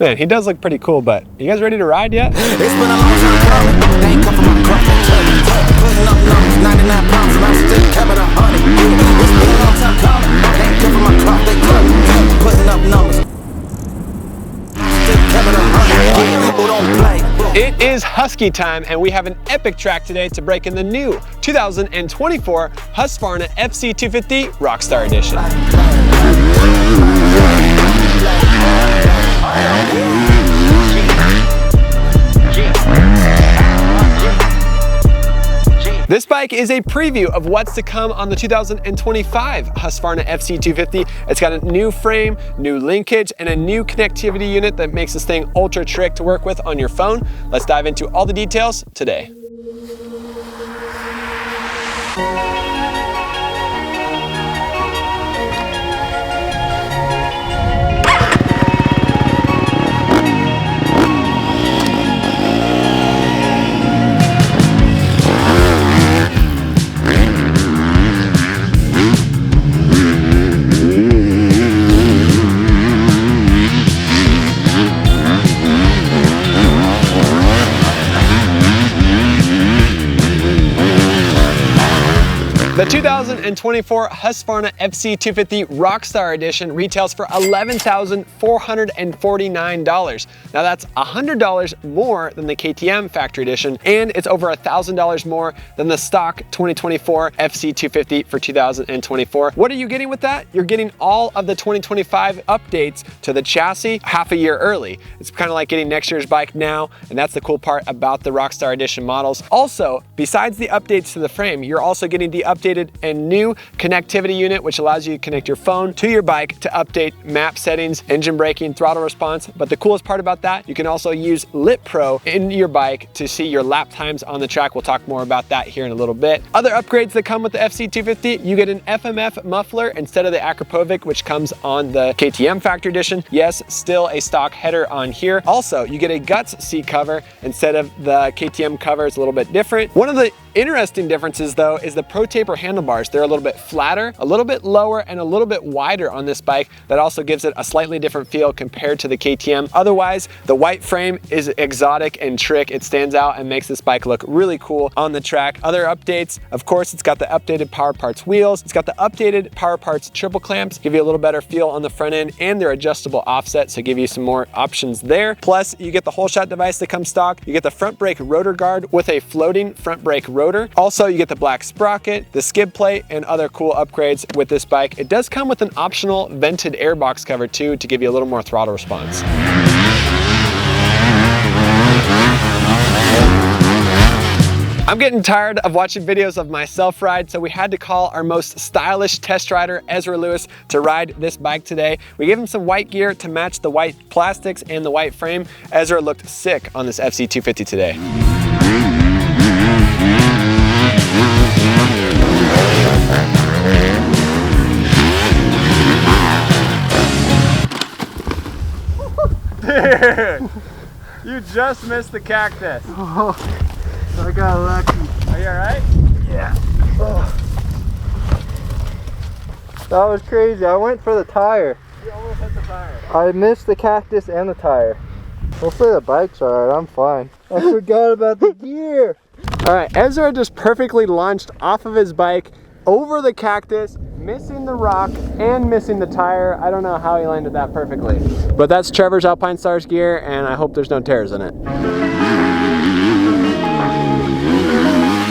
Man, he does look pretty cool, but you guys ready to ride yet? It's been a long time coming. They ain't come from my crop. Putting up numbers, 99 pounds, and I'm still kept it 100. It's been a long time coming. They ain't come from my crop. They putting up numbers. Still kept it 100. People don't play. It is Husky time, and we have an epic track today to break in the new 2024 Husqvarna FC250 Rockstar Edition. This bike is a preview of what's to come on the 2025 Husqvarna FC250. It's got a new frame, new linkage, and a new connectivity unit that makes this thing ultra trick to work with on your phone. Let's dive into all the details today. The 2024 Husqvarna FC250 Rockstar Edition retails for $11,449. Now that's $100 more than the KTM Factory Edition, and it's over $1,000 more than the stock 2024 FC250 for 2024. What are you getting with that? You're getting all of the 2025 updates to the chassis half a year early. It's kind of like getting next year's bike now, and that's the cool part about the Rockstar Edition models. Also, besides the updates to the frame, you're also getting the updated and new connectivity unit, which allows you to connect your phone to your bike to update map settings, engine braking, throttle response. But the coolest part about that, you can also use LitPro in your bike to see your lap times on the track. We'll talk more about that here in a little bit. Other upgrades that come with the FC250, you get an FMF muffler instead of the Akrapovic, which comes on the KTM Factory Edition. Yes, still a stock header on here. Also, you get a Guts seat cover instead of the KTM cover. It's a little bit different. One of the interesting differences though is the Pro Taper handlebars. They're a little bit flatter, a little bit lower, and a little bit wider on this bike. That also gives it a slightly different feel compared to the KTM. Otherwise, the white frame is exotic and trick. It stands out and makes this bike look really cool on the track. Other updates, of course, it's got the updated Power Parts wheels. It's got the updated Power Parts triple clamps, give you a little better feel on the front end, and they're adjustable offset, so give you some more options there. Plus, you get the whole shot device that comes stock. You get the front brake rotor guard with a floating front brake rotor. Also, you get the black sprocket, the skid plate, and other cool upgrades with this bike. It does come with an optional vented airbox cover too to give you a little more throttle response. I'm getting tired of watching videos of myself ride, so we had to call our most stylish test rider, Ezra Lewis, to ride this bike today. We gave him some white gear to match the white plastics and the white frame. Ezra looked sick on this FC250 today. Dude, you just missed the cactus. Oh, I got lucky. Are you all right? Yeah. Oh. That was crazy. I went for the tire. You almost hit the tire. I missed the cactus and the tire. Hopefully the bike's alright. I'm fine. I forgot about the gear. All right, Ezra just perfectly launched off of his bike over the cactus, missing the rock and missing the tire. I don't know how he landed that perfectly. But that's Trevor's Alpine Stars gear, and I hope there's no tears in it.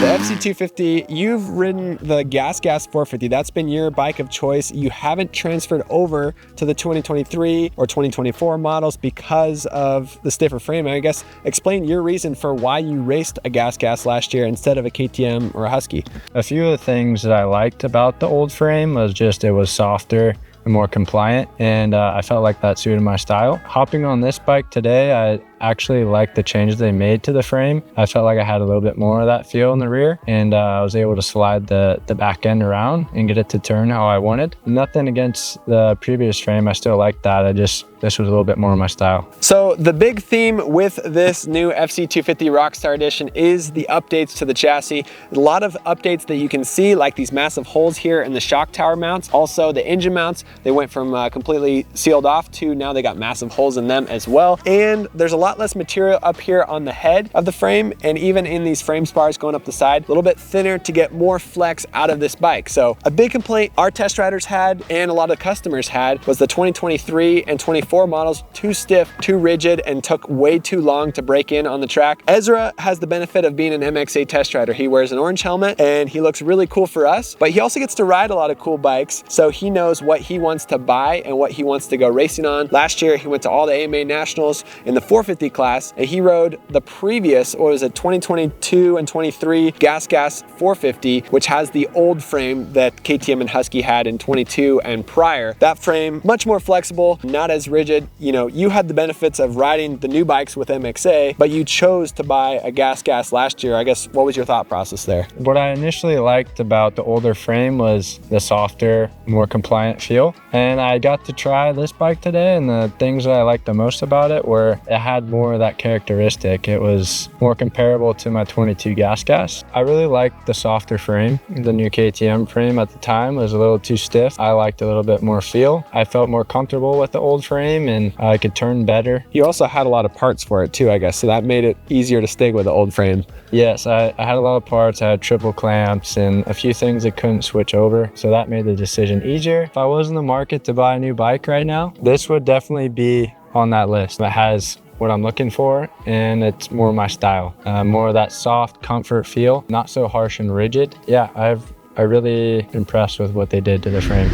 The FC250, you've ridden the Gas 450. That's been your bike of choice. You haven't transferred over to the 2023 or 2024 models because of the stiffer frame. I guess explain your reason for why you raced a Gas last year instead of a KTM or a Husky. A few of the things that I liked about the old frame was just it was softer and more compliant, and I felt like that suited my style. Hopping on this bike today, actually like the changes they made to the frame. I felt like I had a little bit more of that feel in the rear, and I was able to slide the back end around and get it to turn how I wanted. Nothing against the previous frame, I still like that. This was a little bit more my style. So the big theme with this new FC250 Rockstar Edition is the updates to the chassis. A lot of updates that you can see, like these massive holes here in the shock tower mounts. Also the engine mounts, they went from completely sealed off to now they got massive holes in them as well. And there's a lot less material up here on the head of the frame, and even in these frame spars going up the side, a little bit thinner to get more flex out of this bike. So a big complaint our test riders had and a lot of customers had was the 2023 and 24 models too stiff, too rigid, and took way too long to break in on the track. Ezra has the benefit of being an MXA test rider. He wears an orange helmet and he looks really cool for us, but he also gets to ride a lot of cool bikes, so he knows what he wants to buy and what he wants to go racing on. Last year he went to all the AMA Nationals in the 450 class, and he rode the previous, what was it, 2022 and 23 Gas 450, which has the old frame that KTM and Husky had in 22 and prior. That frame, much more flexible, not as rigid. You know, you had the benefits of riding the new bikes with MXA, but you chose to buy a Gas last year. I guess, what was your thought process there? What I initially liked about the older frame was the softer, more compliant feel. And I got to try this bike today, and the things that I liked the most about it were it had more of that characteristic. It was more comparable to my 22 Gas. I really liked the softer frame. The new KTM frame at the time was a little too stiff. I liked a little bit more feel. I felt more comfortable with the old frame, and I could turn better. You also had a lot of parts for it too, I guess, so that made it easier to stick with the old frame. Yes, I had a lot of parts. I had triple clamps and a few things that couldn't switch over, so that made the decision easier. If I was in the market to buy a new bike right now, this would definitely be on that list. It has what I'm looking for, and it's more my style. More of that soft comfort feel, not so harsh and rigid. Yeah, I'm really impressed with what they did to the frame.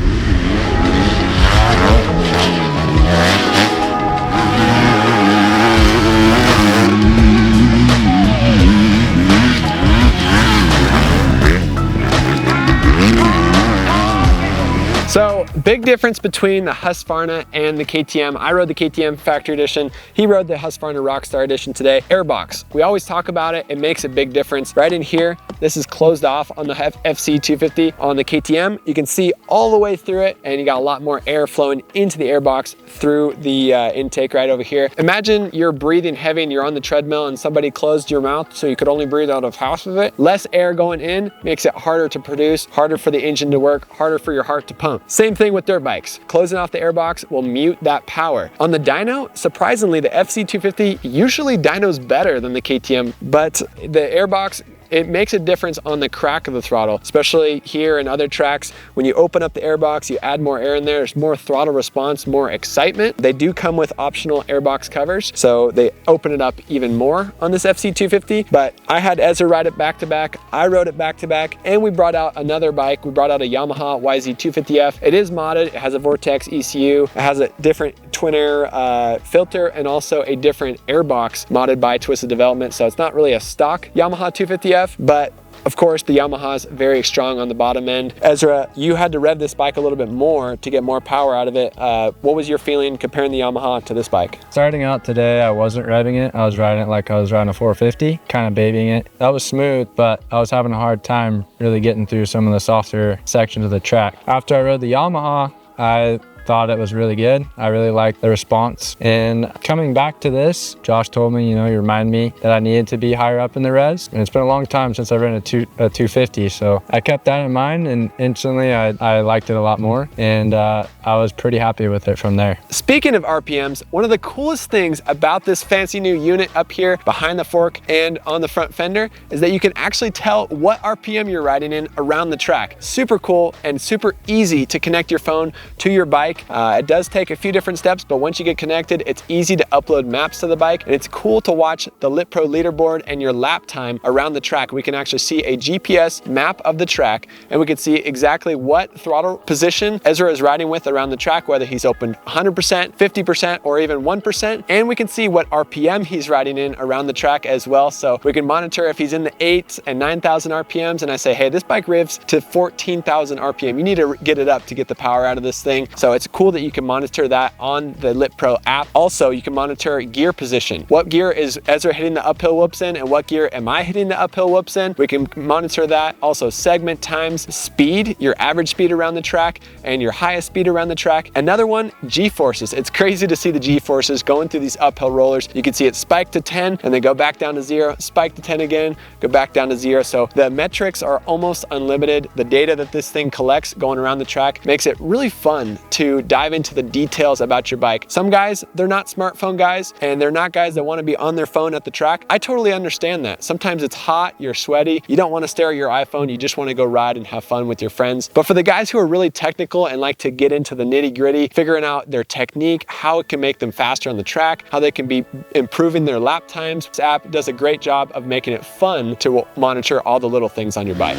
So big difference between the Husqvarna and the KTM. I rode the KTM Factory Edition. He rode the Husqvarna Rockstar Edition today. Airbox, we always talk about it. It makes a big difference. Right in here, this is closed off on the FC250. On the KTM, you can see all the way through it, and you got a lot more air flowing into the airbox through the intake right over here. Imagine you're breathing heavy and you're on the treadmill and somebody closed your mouth so you could only breathe out of half of it. Less air going in makes it harder to produce, harder for the engine to work, harder for your heart to pump. Same thing with dirt bikes. Closing off the airbox will mute that power. On the dyno, surprisingly, the FC250 usually dynos better than the KTM, but the airbox, it makes a difference on the crack of the throttle, especially here and other tracks. When you open up the airbox, you add more air in there, there's more throttle response, more excitement. They do come with optional airbox covers, so they open it up even more on this FC250. But I had Ezra ride it back to back, I rode it back to back, and we brought out another bike. We brought out a Yamaha YZ250F. It is modded, it has a Vortex ECU, it has a different twin air filter, and also a different airbox modded by Twisted Development. So it's not really a stock Yamaha 250F, but of course the Yamaha's very strong on the bottom end. Ezra, you had to rev this bike a little bit more to get more power out of it. What was your feeling comparing the Yamaha to this bike? Starting out today, I wasn't revving it. I was riding it like I was riding a 450, kind of babying it. That was smooth, but I was having a hard time really getting through some of the softer sections of the track. After I rode the Yamaha, I thought it was really good. I really liked the response. And coming back to this, Josh told me, you remind me that I needed to be higher up in the res. And it's been a long time since I've ridden a 250. So I kept that in mind, and instantly I liked it a lot more. And I was pretty happy with it from there. Speaking of RPMs, one of the coolest things about this fancy new unit up here behind the fork and on the front fender is that you can actually tell what RPM you're riding in around the track. Super cool and super easy to connect your phone to your bike. It does take a few different steps, but once you get connected, it's easy to upload maps to the bike, and it's cool to watch the LitPro leaderboard and your lap time around the track. We can actually see a GPS map of the track, and we can see exactly what throttle position Ezra is riding with around the track, whether he's opened 100%, 50%, or even 1%, and we can see what RPM he's riding in around the track as well. So we can monitor if he's in the 8 and 9,000 RPMs, and I say, hey, this bike revs to 14,000 RPM. You need to get it up to get the power out of this thing. So it's it's cool that you can monitor that on the LitPro app. Also, you can monitor gear position. What gear is Ezra hitting the uphill whoops in, and what gear am I hitting the uphill whoops in? We can monitor that. Also, segment times, speed, your average speed around the track, and your highest speed around the track. Another one, G-forces. It's crazy to see the G-forces going through these uphill rollers. You can see it spike to 10 and then go back down to 0, spike to 10 again, go back down to 0. So the metrics are almost unlimited. The data that this thing collects going around the track makes it really fun to dive into the details about your bike. Some guys, they're not smartphone guys, and they're not guys that want to be on their phone at the track. I totally understand that. Sometimes it's hot, you're sweaty, you don't want to stare at your iPhone, you just want to go ride and have fun with your friends. But for the guys who are really technical and like to get into the nitty-gritty, figuring out their technique, how it can make them faster on the track, how they can be improving their lap times, this app does a great job of making it fun to monitor all the little things on your bike.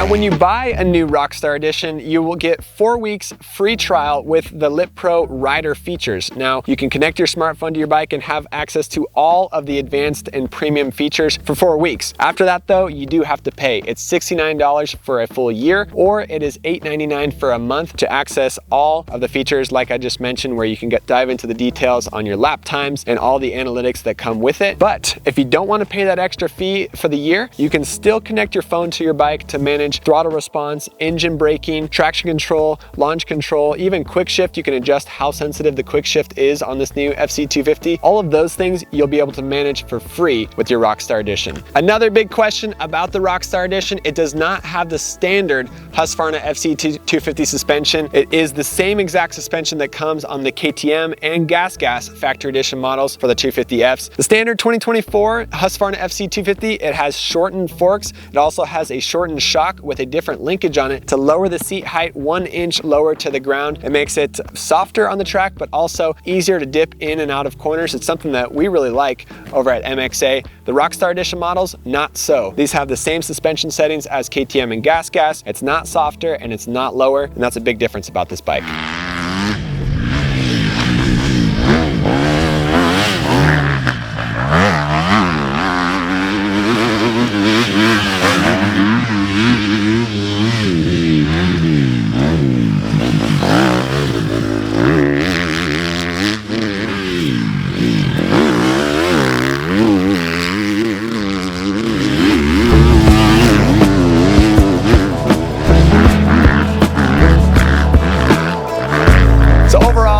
When you buy a new Rockstar Edition, you will get 4 weeks free trial with the LitPro rider features. Now, you can connect your smartphone to your bike and have access to all of the advanced and premium features for 4 weeks. After that though, you do have to pay. It's $69 for a full year, or it is $8.99 for a month to access all of the features like I just mentioned, where you can dive into the details on your lap times and all the analytics that come with it. But if you don't want to pay that extra fee for the year, you can still connect your phone to your bike to manage throttle response, engine braking, traction control, launch control, even quick shift. You can adjust how sensitive the quick shift is on this new FC250. All of those things you'll be able to manage for free with your Rockstar Edition. Another big question about the Rockstar Edition, it does not have the standard Husqvarna FC250 suspension. It is the same exact suspension that comes on the KTM and Gas Factory Edition models for the 250Fs. The standard 2024 Husqvarna FC250, it has shortened forks. It also has a shortened shock with a different linkage on it to lower the seat height 1 inch lower to the ground. It makes it softer on the track, but also easier to dip in and out of corners. It's something that we really like over at MXA. The Rockstar Edition models, not so. These have the same suspension settings as KTM and Gas. It's not softer and it's not lower, and that's a big difference about this bike.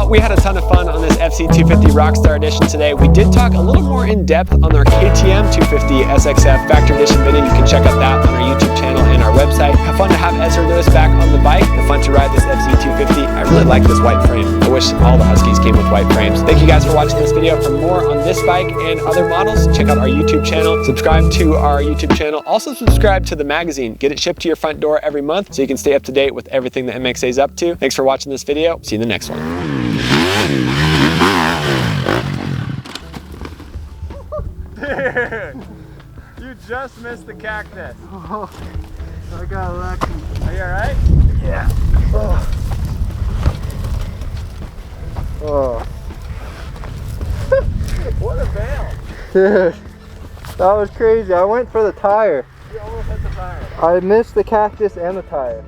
We had a ton of fun on this FC250 Rockstar Edition today. We did talk a little more in depth on our KTM 250 SXF Factory Edition video. You can check out that on our YouTube channel and our website. Have fun to have Ezra Lewis back on the bike and fun to ride this FC250. I really like this white frame. I wish all the Huskies came with white frames. Thank you guys for watching this video. For more on this bike and other models, check out our YouTube channel. Subscribe to our YouTube channel. Also subscribe to the magazine. Get it shipped to your front door every month so you can stay up to date with everything that MXA is up to. Thanks for watching this video. See you in the next one. Dude, you just missed the cactus. Oh, I got lucky. Are you alright? Yeah. Oh. Oh. What a fail. Dude, that was crazy. I went for the tire. You almost hit the tire. I missed the cactus and the tire.